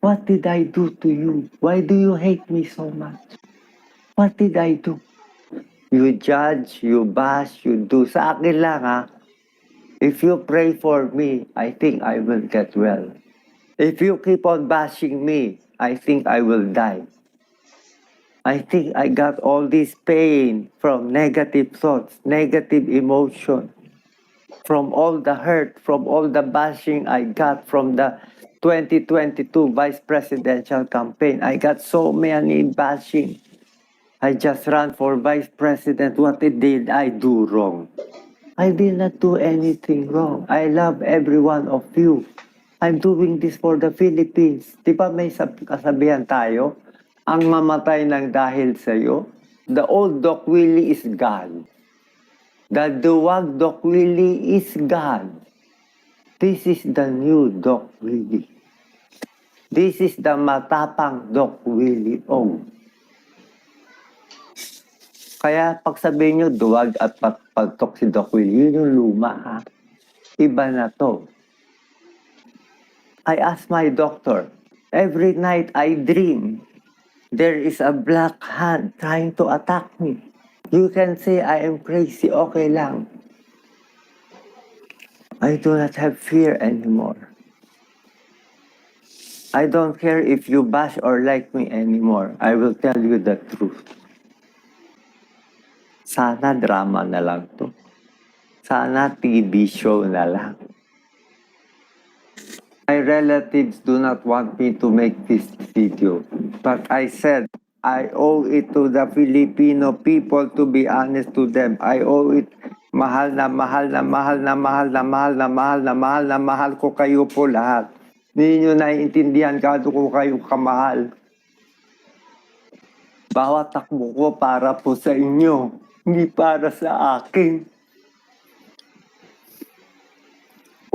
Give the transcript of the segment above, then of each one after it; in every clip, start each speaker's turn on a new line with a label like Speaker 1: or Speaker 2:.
Speaker 1: What did I do to you? Why do you hate me so much? What did I do? You judge, you bash, you do. Sa akin lang ha. If you pray for me, I think I will get well. If you keep on bashing me, I think I will die. I think I got all this pain from negative thoughts, negative emotion, from all the hurt, from all the bashing I got from the 2022 vice presidential campaign. I got so many bashing. I just ran for vice president. What did I do wrong? I did not do anything wrong. I love every one of you. I'm doing this for the Philippines. Di ba may kasabihan tayo? Ang mamatay ng dahil sa'yo, the old Doc Willie is gone. The duwag Doc Willie is gone. This is the new Doc Willie. This is the matapang Doc Willie Ong. Kaya pag sabihin nyo, duwag at pagtok si Doc Willie, yun yung luma ha. Iba na to. I asked my doctor, every night I dream, there is a black hand trying to attack me. You can say I am crazy, okay lang. I do not have fear anymore. I don't care if you bash or like me anymore. I will tell you the truth. Sana drama na lang to. Sana TV show na lang. My relatives do not want me to make this video. But I said, I owe it to the Filipino people to be honest to them. I owe it. Mahal na mahal na mahal na mahal na mahal na mahal na mahal na mahal ko kayo po lahat. Hindi nyo naiintindihan kado ko kayo kamahal. Bawat takbo ko para po sa inyo. Hindi para sa akin.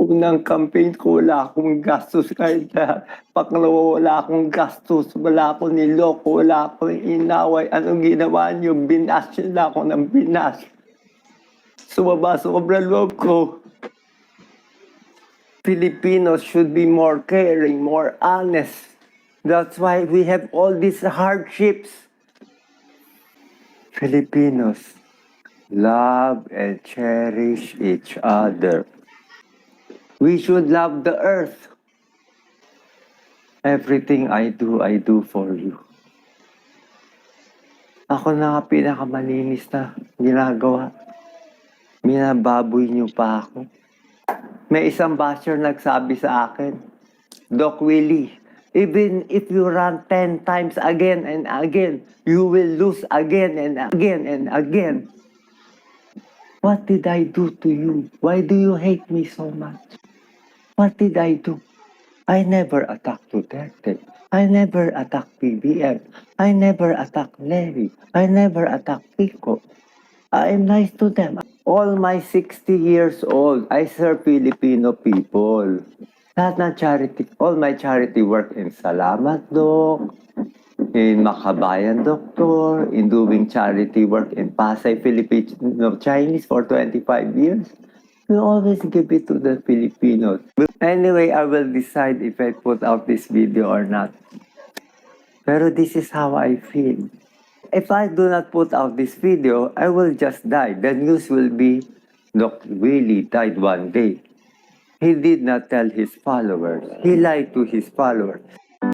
Speaker 1: Unang campaign ko, wala akong gastos kahit na pangalawa, wala akong gastos, wala akong niloko, wala akong inaway. Anong ginawa niyo? Binash na ako ng binash. Sobra loob ko. Filipinos should be more caring, more honest. That's why we have all these hardships. Filipinos, love and cherish each other. We should love the earth. Everything I do for you. Ako na nga pinakamalinis na ginagawa. Minababoy niyo pa ako. May isang basher nagsabi sa akin, Doc Willie, even if you run 10 times again and again, you will lose again and again and again. What did I do to you? Why do you hate me so much? What did I do? I never attacked Duterte. I never attacked PBM. I never attacked Larry. I never attacked Pico. I am nice to them. All my 60 years old, I serve Filipino people. Lahat ng charity, all my charity work in Salamat Doc, in Makabayan Doctor, in doing charity work in Pasay Filipino Chinese for 25 years. We always give it to the Filipinos. Anyway, I will decide if I put out this video or not. Pero this is how I feel. If I do not put out this video, I will just die. The news will be, Doc Willie died one day. He did not tell his followers. He lied to his followers.